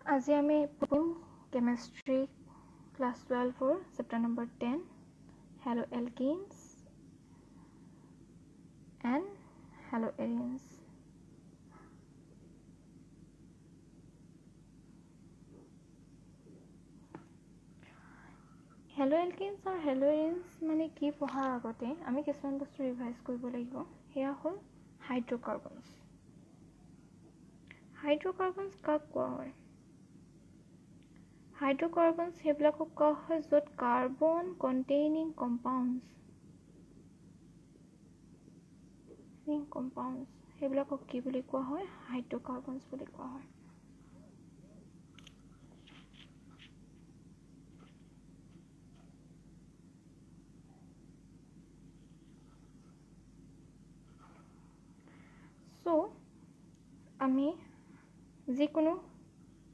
আজি আমি পঢ়িম chemistry class 12 chapter number 10 haloalkanes and haloarenes. Haloalkanes আৰু হেলো এৰিনছ মানে কি পঢ়াৰ আগতে আমি কিছুমান বস্তু ৰিভাইজ কৰিব লাগিব। সেয়া হ'ল হাইড্ৰ'কাৰ্বনছ। হাইড্ৰ'কাৰ্বনছ কাক কোৱা হয়? হাইড্ৰ'কাৰ্বনছ সেইবিলাকক কোৱা হয় য'ত কাৰ্বন কণ্টেইনিং কম্পাউণ্ডছ সেইবিলাকক কি বুলি কোৱা হয়? হাইড্ৰ'কাৰ্বনছ বুলি কোৱা হয়। চ' আমি যিকোনো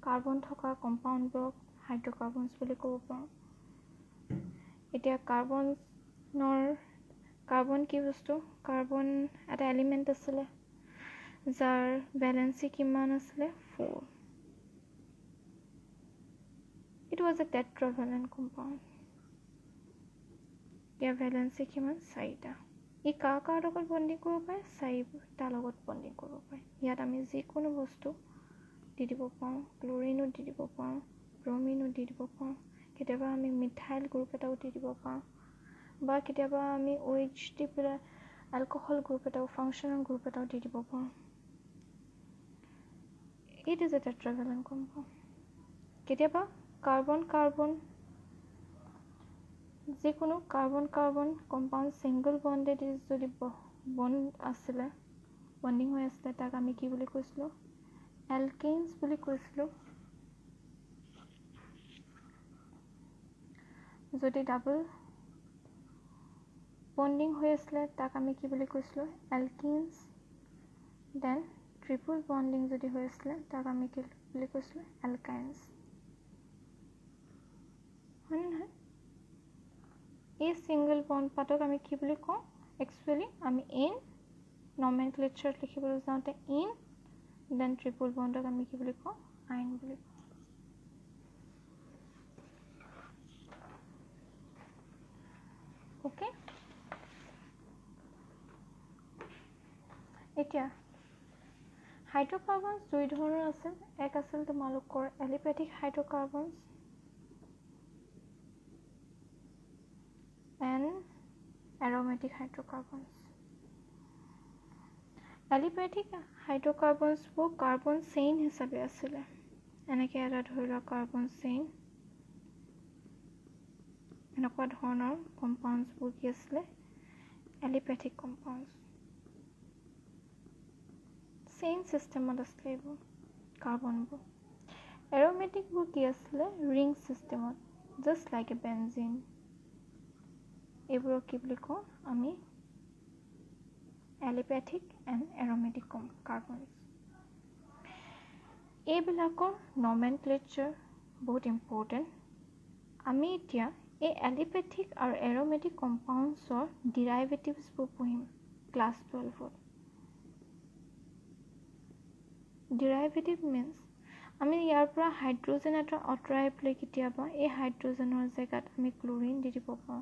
কাৰ্বন থকা কম্পাউণ্ডবোৰক হাইড্ৰ'কাৰ্বনছ বুলি ক'ব পাৰোঁ। এতিয়া কাৰ্বন কি বস্তু? কাৰ্বন এটা এলিমেণ্ট আছিলে যাৰ ভেলেন্সি কিমান আছিলে? 4. It was a tetravalent compound. ইয়াৰ ভেলেন্সি কিমান? 4টা। ই কাৰ লগত বণ্ডিং কৰিব পাৰে? 4টা লগত বণ্ডিং কৰিব পাৰে। ইয়াত আমি যিকোনো বস্তু দি দিব পাৰোঁ, ক্লৰিনো দি দিব পাৰোঁ, ব্ৰমিনো দি দিব পাৰোঁ, কেতিয়াবা আমি মিথাইল গ্ৰুপ এটাও দি দিব পাৰোঁ, বা কেতিয়াবা আমি OH দি পেলাই এলকহল গ্ৰুপ এটাও, ফাংচনেল গ্ৰুপ এটাও দি দিব পাৰোঁ। It is a tetravalent compound. কেতিয়াবা যিকোনো কাৰ্বন কম্পাউণ্ড ছিংগল বণ্ডেড যদি বণ্ডিং হৈ আছিলে তাক আমি কি বুলি কৈছিলোঁ? এলকেইনছ বুলি কৈছিলোঁ। যদি ডাবল বণ্ডিং হৈ আছিলে তাক আমি কি বুলি কৈছিলোঁ? এলকিনছ। দেন ট্ৰিপল বণ্ডিং যদি হৈ আছিলে তাক আমি কি বুলি কৈছিলোঁ? এলকাইনছ। হয় নহয়? এই ছিংগল বণ্ড পাতক আমি কি বুলি কওঁ? একচুৱেলি আমি ইন নমেনক্লেচাৰত লিখিবলৈ যাওঁতে ইন, দেন ট্ৰিপল বণ্ডক আমি কি বুলি কওঁ? আইন বুলি কওঁ। অ'কে, এতিয়া হাইড্ৰ'কাৰ্বনছ দুই ধৰণৰ আছিল। এক আছিল তোমালোকৰ এলিপেথিক hydrocarbons and aromatic hydrocarbons. এলিপেথিক হাইড্ৰ'কাৰ্বনছবোৰ carbon chain হিচাপে আছিলে। এনেকৈ এটা ধৰি লোৱা কাৰ্বন চেইন, এনেকুৱা ধৰণৰ কম্পাউণ্ডছবোৰ কি আছিলে? এলিপেথিক কম্পাউণ্ডছ। চেইন ছিষ্টেমত আছিলে এইবোৰ কাৰ্বনবোৰ। এৰ'মেটিকবোৰ কি আছিলে? ৰিং ছিষ্টেমত, জাষ্ট লাইক এ বেনজিন। এইবোৰক কি বুলি কওঁ আমি? এলিপেথিক এণ্ড এৰ'মেটিক কাৰ্বনছ। এইবিলাকৰ নমেনক্লেচাৰ বহুত ইম্পৰ্টেণ্ট। আমি এতিয়া এই এলিপেথিক আৰু এৰ'মেটিক কম্পাউণ্ডছৰ ডিৰাইভেটিভছবোৰ পঢ়িম ক্লাছ 12ত। ডিৰাইভেটিভ মিনছ আমি ইয়াৰ পৰা হাইড্ৰজেন এটা আঁতৰাই পেলাই কেতিয়াবা এই হাইড্ৰজেনৰ জেগাত আমি ক্লৰিন দি দিব পাৰোঁ।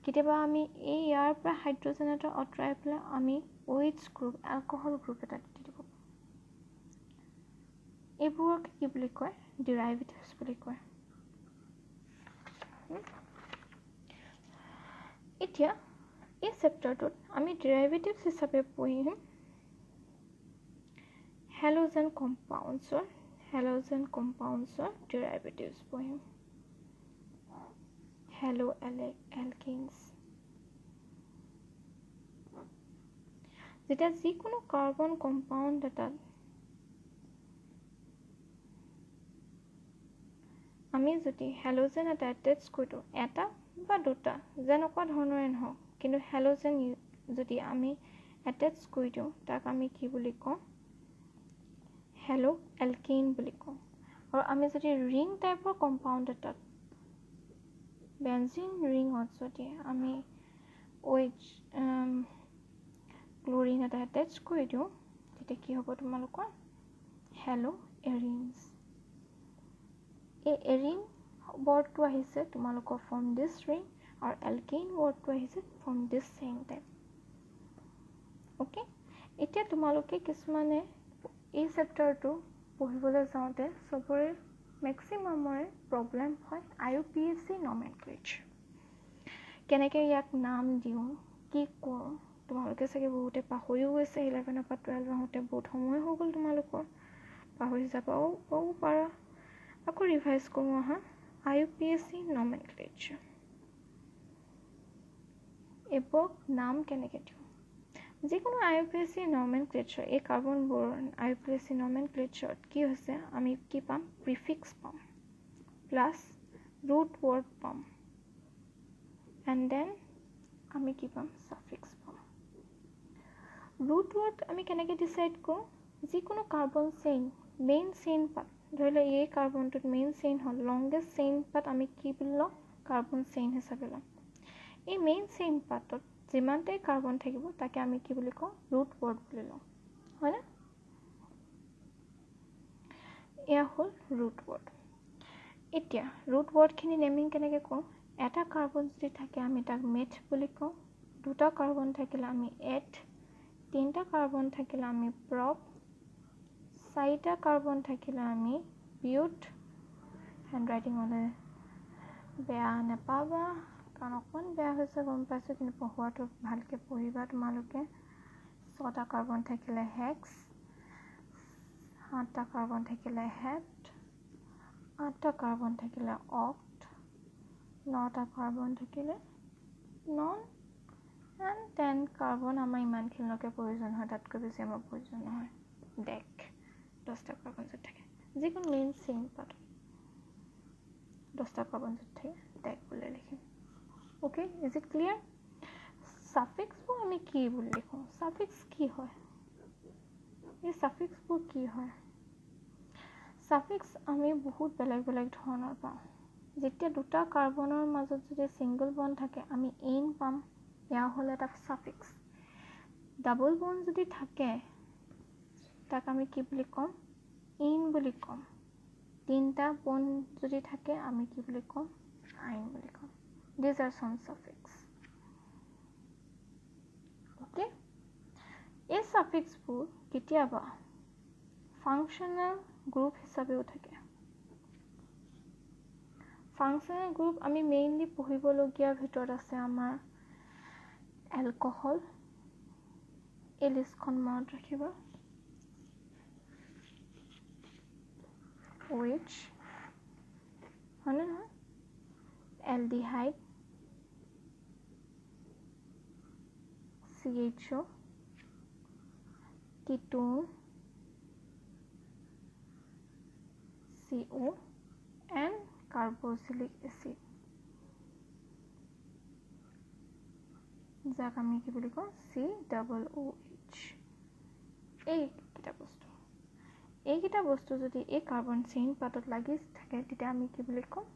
কেতিয়াবা আমি ইয়াৰ পৰা হাইড্ৰজেন এটা আঁতৰাই পেলাই আমি OH গ্ৰুপ, এলকহল গ্ৰুপ এটা দি দিব পাৰোঁ। এইবোৰক কি বুলি কয়? ডিৰাইভেটিভছ বুলি কয়। এতিয়া এই চেপ্টাৰটোত আমি ডিৰাইভেটিভছ হিচাপে পঢ়িম হেলোজেন কম্পাউণ্ডছৰ ডিৰাইভেটিভছ পঢ়িম। হেলো এলকিনছ। যেতিয়া যিকোনো কাৰ্বন কম্পাউণ্ড এটাত আমি যদি হেলোজেন এটা এটেচ কৰি দিওঁ, এটা বা দুটা যেনেকুৱা ধৰণৰে নহওক, কিন্তু হেলোজেন যদি আমি এটেচ কৰি দিওঁ তাক আমি কি বুলি কওঁ? হেলো এলকিন বুলি কওঁ। আৰু আমি যদি ৰিং টাইপৰ কম্পাউণ্ড এটাত, বেনজিন ৰিঙত যদি আমি OH ক্লৰিন এটা এটেচ কৰি দিওঁ তেতিয়া কি হ'ব তোমালোকৰ? হেলো এৰিনছ। এই এৰিন ৱৰ্ডটো আহিছে তোমালোকৰ ফ্ৰম দিছ ৰিং আৰু এলকেইন ৱৰ্ডটো আহিছে from this same type okay এতিয়া তোমালোকে কিছুমানে এই চেপ্টাৰটো পঢ়িবলৈ যাওঁতে চবৰে মেক্সিমামৰে প্ৰব্লেম হয় IUPAC নমেনক্লেচাৰ কেনেকৈ ইয়াক নাম দিওঁ কি কৰোঁ তোমালোকে চাগে বহুতে পাহৰিও গৈছে 11ৰ পৰা 12 আহোঁতে বহুত সময় হৈ গ'ল তোমালোকৰ পাহৰি যাবও পাৰা আকৌ ৰিভাইজ কৰোঁ আহা IUPAC নমেনক্লেচাৰ এবক নাম কেনেকৈ দিওঁ যিকোনো IUPAC নমেনক্লেচাৰ এই কাৰ্বনবোৰ IUPAC নমেনক্লেচাৰত কি হৈছে আমি কি পাম প্ৰিফিক্স পাম প্লাছ ৰুট ৱৰ্ড পাম এণ্ড দেন আমি কি পাম ছাফিক্স পাম ৰুট ৱৰ্ড আমি কেনেকৈ ডিচাইড কৰোঁ যিকোনো কাৰ্বন চেইন মেইন চেইন পাত ধৰি লওক এই কাৰ্বনটোত মেইন চেইন হ'ল লংগেষ্ট চেইন পাত আমি কি বুলি লওঁ কাৰ্বন চেইন হিচাপে ল'ম এই মেইন চেইন পাতত যিমানটাই কাৰ্বন থাকিব তাকে আমি কি বুলি কওঁ ৰুট ৱৰ্ড বুলি লওঁ হয়নে এয়া হ'ল ৰুট ৱৰ্ড এতিয়া ৰুট ৱৰ্ডখিনি নেমিং কেনেকৈ কৰোঁ এটা কাৰ্বন যদি থাকে আমি তাক মেথ বুলি কওঁ দুটা কাৰ্বন থাকিলে আমি এড তিনিটা কাৰ্বন থাকিলে আমি প্ৰপ চাৰিটা কাৰ্বন থাকিলে আমি বিউট হেণ্ডৰাইটিং হ'লে বেয়া নাপাবা কাৰণ অকণমান বেয়া হৈছে গম পাইছোঁ কিন্তু পঢ়োৱাটো ভালকৈ পঢ়িবা তোমালোকে ছটা কাৰ্বন থাকিলে হেক্স সাতটা কাৰ্বন থাকিলে হেপ্ট আঠটা কাৰ্বন থাকিলে অক্ট নটা কাৰ্বন থাকিলে নন এণ্ড 10 কাৰ্বন আমাৰ ইমানখিনিলৈকে প্ৰয়োজন হয় তাতকৈ বেছি আমাৰ প্ৰয়োজন নহয় ডেক 10টা কাৰ্বন যদি থাকে যিকোনো মেইন চেইন পাত 10টা কাৰ্বন যদি থাকে ডেক বুলি লিখিম অ'কে ইজ ইট ক্লিয়াৰ ছাফিক্সবোৰ আমি কি বুলি লিখোঁ ছাফিক্স কি হয় এই ছাফিক্সবোৰ কি হয় ছাফিক্স আমি বহুত বেলেগ বেলেগ ধৰণৰ পাওঁ যেতিয়া দুটা কাৰ্বনৰ মাজত যদি ছিংগল বন থাকে আমি ইন পাম এয়া হ'ল এটা ছাফিক্স ডাবল বন যদি থাকে তাক আমি কি বুলি ক'ম ইন বুলি ক'ম তিনিটা বন যদি থাকে আমি কি বুলি ক'ম আইন বুলি ক'ম these are some suffix okay এই ছাফিক্সবোৰ কেতিয়াবা ফাংচনেল গ্ৰুপ হিচাপেও থাকে ফাংচনেল গ্ৰুপ আমি মেইনলি পঢ়িবলগীয়াৰ ভিতৰত আছে আমাৰ এলকহল এই লিষ্টখন মনত ৰাখিবা OH হয়নে নহয় aldehyde CHO ketone CO and carboxylic acid যাক আমি কি বুলি কওঁ COOH এইকেইটা বস্তু যদি এই কাৰ্বন চেইন পাতত লাগি থাকে তেতিয়া আমি কি বুলি ক'ম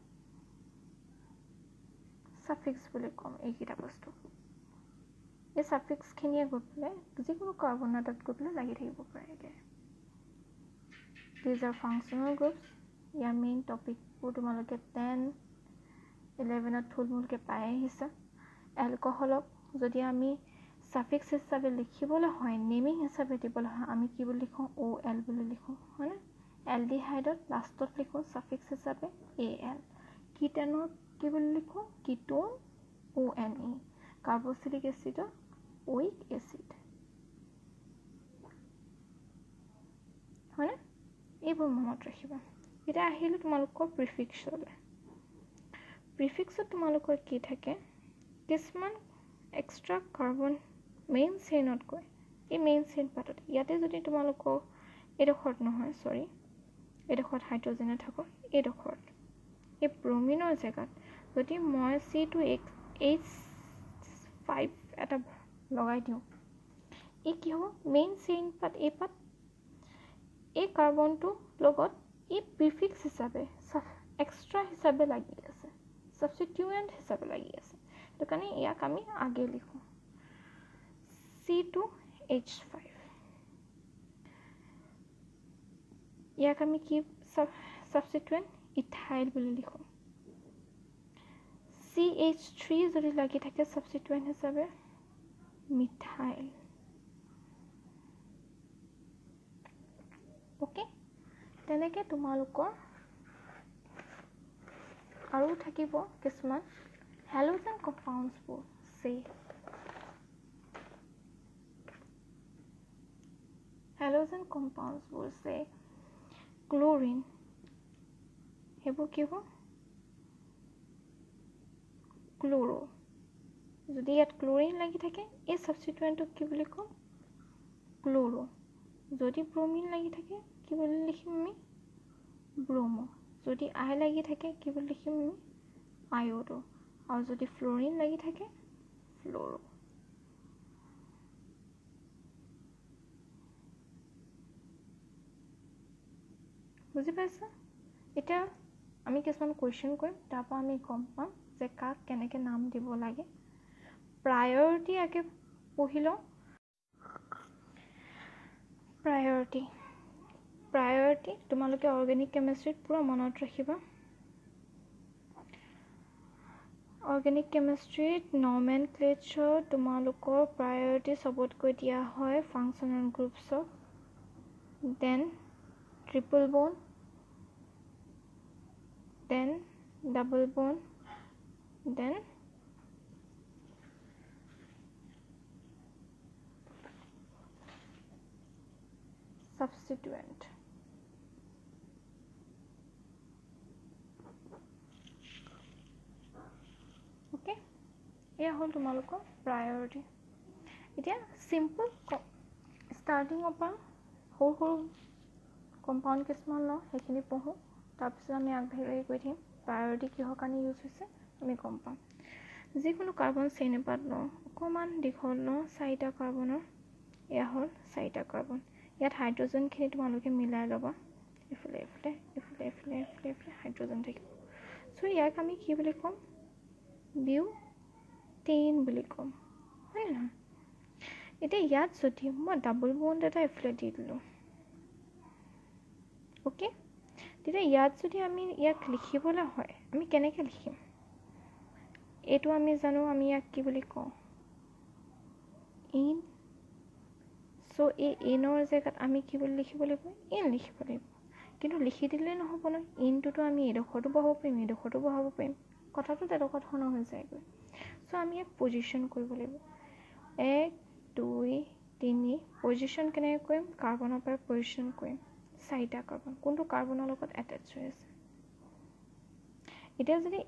ছাফিক্স বুলি ক'ম এইকেইটা বস্তু এই ছাফিক্সখিনিয়ে গৈ পেলাই যিকোনো কাৰ্বন এটাত গৈ পেলাই লাগি থাকিব পাৰে দিজ আৰ ফাংচনেল গ্ৰুপছ ইয়াৰ মেইন টপিকবোৰ তোমালোকে 10-11ত থুলমূলকৈ পাই আহিছা এলকহলক যদি আমি ছাফিক্স হিচাপে লিখিবলৈ হয় নেমিং হিচাপে দিবলৈ হয় আমি কি বুলি লিখোঁ OL বুলি লিখোঁ হয়নে এলডিহাইডত লাষ্টত লিখোঁ ছাফিক্স হিচাপে AL কিটেনত কি বুলি লিখোঁ কিটোন ONE কাৰ্বক্সিলিক এচিডত ওইক এচিড হয়নে এইবোৰ মনত ৰাখিবা এতিয়া আহিলোঁ তোমালোকৰ প্ৰিফিক্সলৈ প্ৰিফিক্সত তোমালোকৰ কি থাকে কিছুমান এক্সট্ৰা কাৰ্বন মেইন চেইনতকৈ এই মেইন চেইন পাতত ইয়াতে যদি তোমালোকৰ এইডোখৰত নহয় এইডোখৰত হাইড্ৰজেনে থাকক এইডোখৰত এই ব্ৰমিনৰ জেগাত যদি মই C2H5 এটা লগাই দিওঁ এই কি হ'ব মেইন চেইন পাত এই কাৰ্বনটোৰ লগত এই প্ৰিফিক্স হিচাপে এক্সট্ৰা হিচাপে লাগি আছে ছাবষ্টিটিউয়েণ্ট হিচাপে লাগি আছে সেইটো কাৰণে ইয়াক আমি আগে লিখোঁ C2H5 ইয়াক আমি কি ছাবষ্টিটিউয়েণ্ট ইথাইল বুলি লিখোঁ CH3 যদি লাগি থাকে সাবস্টিটুয়েন্ট হিচাপে মিথাইল ওকে তেনেকৈ তোমালোকৰ আৰু থাকিব কিছুমান হ্যালোজেন কম্পাউণ্ডছবোৰ হ্যালোজেন কম্পাউণ্ডছবোৰ ক্লোৰিন সেইবোৰ কি হ'ব ক্লোৰো যদি ইয়াত ক্লোৰিন লাগি থাকে এই সাবস্টিটুয়েন্টক কি বুলি কম ক্লোৰো যদি ব্ৰোমিন লাগি থাকে কি বুলি লিখিম আমি ব্ৰোমো যদি আই লাগি থাকে কি বুলি লিখিম আমি আয়োডো আৰু যদি ফ্লোৰিন লাগি থাকে ফ্লোৰো বুজি পাইছা এটা আমি কিছুমান কোৱেশ্চন কৰিম তাৰপৰা আমি গম পাম যে কাক কেনেকৈ নাম দিব লাগে প্ৰায়ৰিটি আগে পঢ়ি লওঁ প্ৰায়ৰিটি তোমালোকে অৰ্গেনিক কেমিষ্ট্ৰিত পুৰা মনত ৰাখিবা অৰ্গেনিক কেমিষ্ট্ৰিত নমেনক্লেচাৰ তোমালোকৰ প্ৰায়ৰিটি চবতকৈ দিয়া হয় ফাংচনেল গ্ৰুপছক দেন ট্ৰিপল বন then double bond then substituent okay এয়া হ'ল তোমালোকৰ প্ৰায়ৰিটি এতিয়া সিম্পল ষ্টাৰ্টিঙৰ পৰা সৰু সৰু কম্পাউণ্ড কিছুমান লওঁ সেইখিনি পঢ়োঁ তাৰপিছত আমি আগবাঢ়ি গৈ থাকিম প্ৰায়ৰিটি কিহৰ কাৰণে ইউজ হৈছে আমি গম পাম যিকোনো কাৰ্বন চেইন এপাত লওঁ অকণমান দীঘল লওঁ 4টা কাৰ্বনৰ এয়া হ'ল 4টা কাৰ্বন ইয়াত হাইড্ৰজেনখিনি তোমালোকে মিলাই ল'বা ইফালে ইফালে ইফালে ইফালে ইফালে ইফালে হাইড্ৰজেন থাকিব চ' ইয়াক আমি কি বুলি ক'ম বিউটেন বুলি ক'ম হয় নহয় এতিয়া ইয়াত যদি মই ডাবল বন্ড এটা ইফালে দি দিলোঁ অ'কে তেতিয়া ইয়াত যদি আমি ইয়াক লিখিবলৈ হয় আমি কেনেকৈ লিখিম এইটো আমি জানো আমি ইয়াক কি বুলি কওঁ ইন চ' এই ইনৰ জেগাত আমি কি বুলি লিখিব লাগিব ইন লিখিব লাগিব কিন্তু লিখি দিলে নহ'ব ন ইনটোতো আমি এডোখৰতো বহাব পাৰিম এডোখৰতো বহাব পাৰিম কথাটো তেনেকুৱা ধৰণৰ হৈ যায়গৈ চ' আমি ইয়াক পজিশ্যন কৰিব লাগিব 1 2 3 পজিশ্যন কেনেকৈ কৰিম কাৰ্বনৰ পৰা পজিশ্যন কৰিম 4টা কাৰ্বন কোনটো কাৰ্বনৰ লগত এটাচ হৈ আছে এতিয়া যদি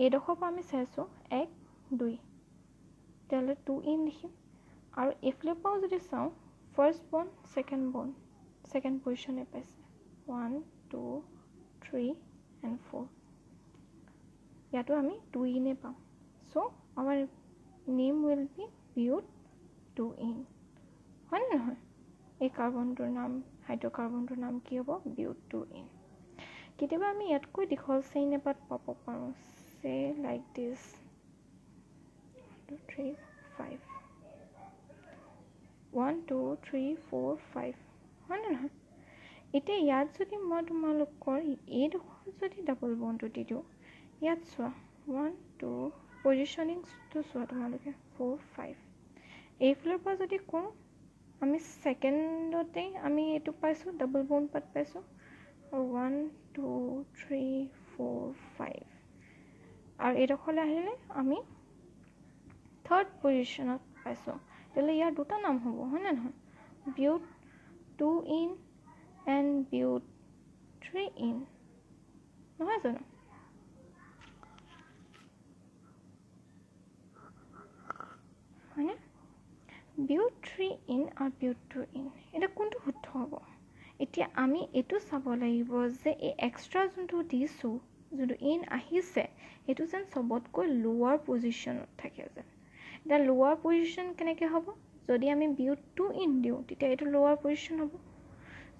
এইডোখৰ পৰা আমি চাইছোঁ 1 2 তেতিয়াহ'লে 2 ইন লিখিম আৰু এইফালে পৰাও যদি চাওঁ ফাৰ্ষ্ট বন্ড ছেকেণ্ড পজিশ্যনে পাইছে 1 2 3 and 4 ইয়াতো আমি 2 ইনে পাম চ' আমাৰ নেম উইল বি বিউট 2 ইন হয় নে নহয় এই কাৰ্বনটোৰ নাম হাইড্ৰকাৰ্বনটোৰ নাম কি হ'ব বিউট 2 ইন কেতিয়াবা আমি ইয়াতকৈ দীঘল চেইন এপাত পাব পাৰোঁ সে লাইক দিছ 1 2 3 5 1 2 3 4 5 হয় নে নহয় এতিয়া ইয়াত যদি মই তোমালোকৰ এইডোখৰ যদি ডাবল বন্ডটো দি দিওঁ ইয়াত চোৱা 1 2 পজিশ্যনিংটো চোৱা তোমালোকে 4 5 এইফালৰ পৰা যদি কৰোঁ আমি ছেকেণ্ডতে আমি এইটো পাইছোঁ ডাবল বন্ড পাত পাইছোঁ আৰু 1 2 3 4 5 আৰু এইডোখৰলৈ আহিলে আমি থাৰ্ড পজিশ্যনত পাইছোঁ তেতিয়াহ'লে ইয়াৰ দুটা নাম হ'ব হয়নে নহয় বিউট 2 ইন এণ্ড বিউট 3 ইন নহয় জানো হয়নে বিউট 3 ইন আৰু বিউট 2 ইন এতিয়া কোনটো শুদ্ধ হ'ব এতিয়া আমি এইটো চাব লাগিব যে এই এক্সট্ৰা যোনটো দিছোঁ যোনটো ইন আহিছে সেইটো যেন চবতকৈ লোৱাৰ পজিশ্যনত থাকে যেন এতিয়া লোৱাৰ পজিশ্যন কেনেকৈ হ'ব যদি আমি বিউট 2 ইন দিওঁ তেতিয়া এইটো লোৱাৰ পজিশ্যন হ'ব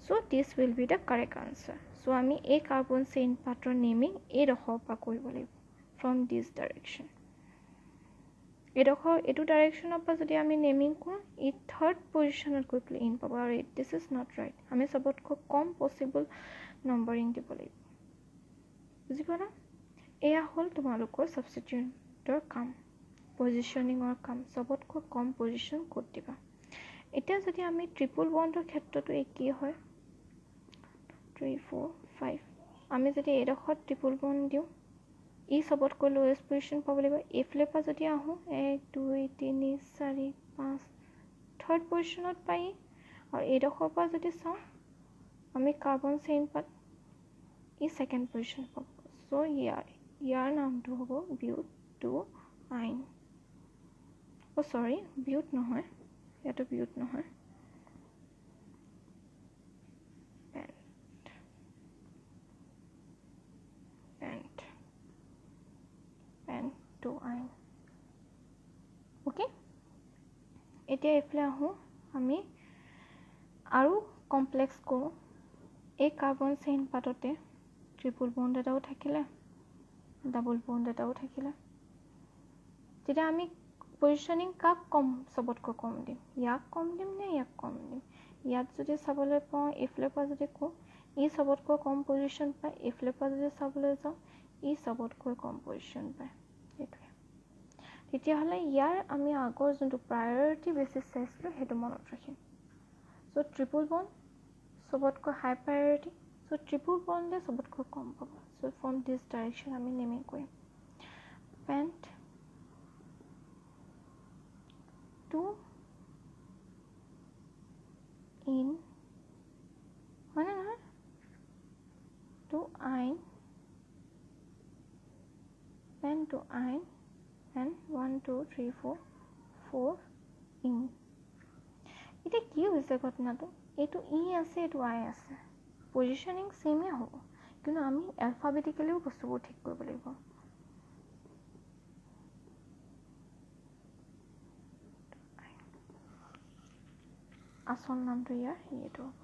so' this will be the correct answer so' আমি এই কাৰ্বন চেইন পাতৰ নেমিং এইডোখৰৰ পৰা কৰিব লাগিব ফ্ৰম দিছ ডাইৰেকশ্যন এইটো ডাইৰেকশ্যনৰ পৰা যদি আমি নেমিং কৰোঁ ই থাৰ্ড পজিশ্যনত গৈ পেলাই ইন পাব আৰু দিছ ইজ নট ৰাইট আমি চবতকৈ কম পচিবল নম্বৰিং দিব লাগিব বুজি পালা? এয়া হ'ল তোমালোকৰ ছাবষ্টিটিউয়েণ্টৰ কাম, পজিশ্যনিঙৰ কাম। চবতকৈ কম পজিশ্যন ক'ত দিবা। এতিয়া যদি আমি ট্ৰিপল বণ্ডৰ ক্ষেত্ৰতো একেই হয়, 3 4 5 আমি যদি এইডোখৰত ট্ৰিপল বণ্ড দিওঁ, ই চবতকৈ লৱেষ্ট পজিশ্যন পাব লাগিব। এইফালে পৰা যদি আহোঁ 1 2 3 4 5 থাৰ্ড পজিশ্যনত পাই। আৰু এইডোখৰৰ পৰা যদি চাওঁ আমি কাৰ্বন চেইন পাত, ই ছেকেণ্ড পজিশ্যন পাব। চ' ইয়াৰ নামটো হ'ব বিউটাইন। চৰি, বিউট নহয়, ইয়াতো বিউট নহয়, পেণ্টোআইন। অ'কে, এতিয়া এইফালে আহোঁ, আমি আৰু কমপ্লেক্স কৰোঁ। এই কাৰ্বন চেইন পাততে ট্ৰিপল বণ্ড এটাও থাকিলে, ডাবল বণ্ড এটাও থাকিলে, তেতিয়া আমি পজিশ্যনিং কাক কম, চবতকৈ কম দিম? ইয়াক কম দিম নে ইয়াক কম দিম? ইয়াত যদি চাবলৈ পাওঁ, এইফালে পৰা যদি কওঁ ই চবতকৈ কম পজিশ্যন পায়, এইফালে পৰা যদি চাবলৈ যাওঁ ই চবতকৈ কম পজিশ্যন পায়। সেইটোৱে। তেতিয়াহ'লে ইয়াৰ আমি আগৰ যোনটো প্ৰায়ৰিটি বেচিছ চাইছিলোঁ সেইটো মনত ৰাখিম। চ' ট্ৰিপল বণ্ড চবতকৈ হাই প্ৰায়ৰিটি, চ' ট্ৰিপল বণ্ডে চবতকৈ কম পাব। চ' ফ্ৰম দিছ ডাইৰেকশ্যন আমি নেমিং কৰিম পেণ্ট টু ইন, হয়নে নহয়, টু আইন, পেণ্টোআইন এণ্ড 1 2 3 4 4 ইন। এতিয়া কি হৈছে ঘটনাটো, এইটো ই আছে, এইটো আই আছে, পজিশ্যনিং ছেমেই হ'ব, কিন্তু আমি এলফাবেটিকেলিও বস্তুবোৰ ঠিক কৰিব লাগিব। আচল নামটো ইয়াৰ এইটো হ'ব।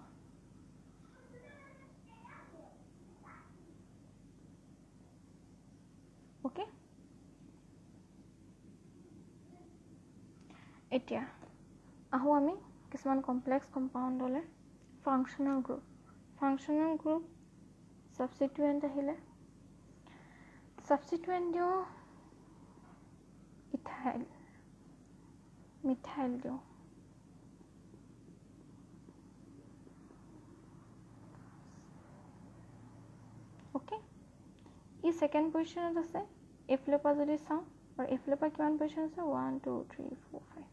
অ'কে, এতিয়া আহোঁ আমি কিছুমান কমপ্লেক্স কম্পাউণ্ডলৈ। Functional group, functional group substituent আহিলে, ছাবষ্টিটুৱেণ্ট দিওঁ ইথাইল, মিথাইল দিওঁ, অ'কে। ই ছেকেণ্ড পজিশ্যনত আছে, এইফালৰ পৰা যদি চাওঁ, আৰু এইফালৰ পৰা কিমান পজিশ্যন আছে 1 2 3 4 5,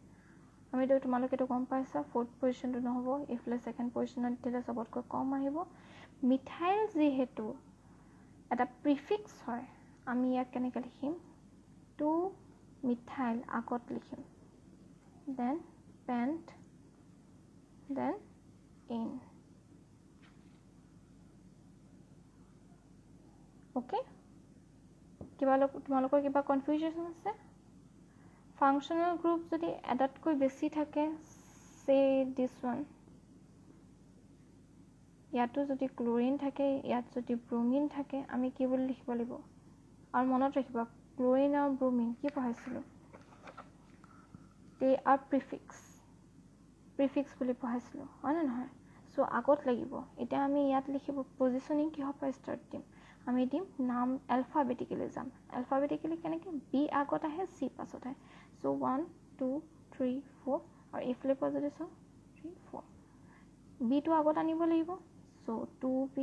আমিতো তোমালোকেতো গম পাইছা ফ'ৰ্থ পজিশ্যনটো নহ'ব, এইফালে ছেকেণ্ড পজিশ্যনত দিলে চবতকৈ কম আহিব। মিথাইল যিহেতু এটা প্ৰিফিক্স হয়, আমি ইয়াক কেনেকৈ লিখিম, টু মিথাইল আগত লিখিম, then pent, then ene. Okay, তোমালোকৰ কিবা কনফিউজন আছে? ফাংচনেল গ্ৰুপ যদি এটাতকৈ বেছি থাকে, চে দিছ ওৱান, ইয়াতো যদি ক্লৰিন থাকে, ইয়াত যদি ব্ৰমিন থাকে, আমি কি বুলি লিখিব লাগিব? আৰু মনত ৰাখিবা ক্লৰিন আৰু ব্ৰমিন কি পঢ়াইছিলোঁ, দে আৰ প্ৰিফিক্স, প্ৰিফিক্স বুলি পঢ়াইছিলোঁ, হয়নে নহয়? চ' আগত লাগিব। এতিয়া আমি ইয়াত লিখিব পজিশ্যনিং কিহৰ পৰা ষ্টাৰ্ট দিম, আমি দিম নাম এলফাবেটিকেলি যাম। এলফাবেটিকেলি কেনেকৈ, বি আগত আহে, চি পাছত আহে। চ' 1 2 3 4, আৰু এইফালে পৰা যদি চাওঁ 3 4, বিটো আগত আনিব লাগিব। চ' 2B,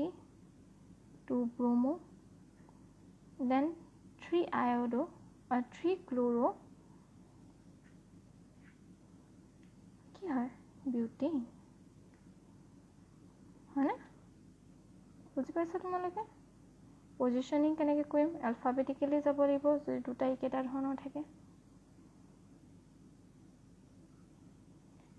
2 ব্ৰমো, দেন 3 আয়ডো, 3 ক্ল'ৰো, কি হয়, বিউটেইন, হয়নে? বুজি পাইছা তোমালোকে? পজিশ্যনিং কেনেকৈ কৰিম, এলফাবেটিকেলি যাব লাগিব যদি দুটা একেটা ধৰণৰ থাকে।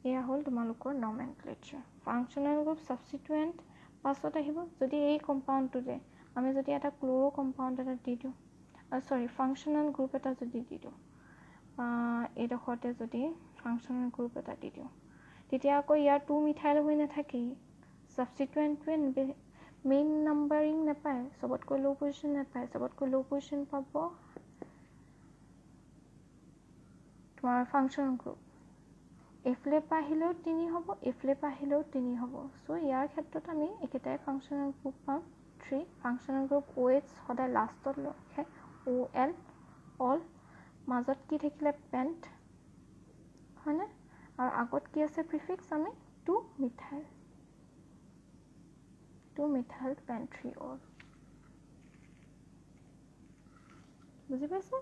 এয়া হ'ল তোমালোকৰ নমেনক্লেচাৰ। ফাংচনেল গ্ৰুপ ছাবষ্টিটুৱেণ্ট পাছত আহিব। যদি এই কম্পাউণ্ডটোতে আমি যদি এটা ক্ল'ৰো কম্পাউণ্ড এটা দি দিওঁ, চৰি ফাংচনেল গ্ৰুপ এটা যদি দি দিওঁ, এইডোখৰতে যদি ফাংচনেল গ্ৰুপ এটা দি দিওঁ, তেতিয়া আকৌ ইয়াৰ 2 মিথাইল হৈ নাথাকেই, ছাবষ্টিটুৱেণ্টটোৱে মেইন নাম্বাৰিং নাপায়, চবতকৈ ল' পজিশ্যন নাপায়, চবতকৈ ল' পজিশ্যন পাব তোমাৰ ফাংচনেল গ্ৰুপ। এইফালে পৰা আহিলেও 3 হ'ব, এইফালে পৰা আহিলেও 3 হ'ব। চ' ইয়াৰ ক্ষেত্ৰত আমি একেটাই ফাংচনেল গ্ৰুপ পাম, 3 ফাংচনেল গ্ৰুপ OH সদায় লাষ্টত লিখে OL অল মাজত কি থাকিলে পেণ্ট হয়নে আৰু আগত কি আছে প্ৰিফিক্স আমি 2 মিথাইল পেণ্ট্ৰিঅল বুজি পাইছে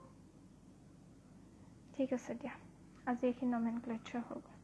ঠিক আছে দিয়া আজি এইখিনি নমেনক্লেচাৰ হৈ গ'ল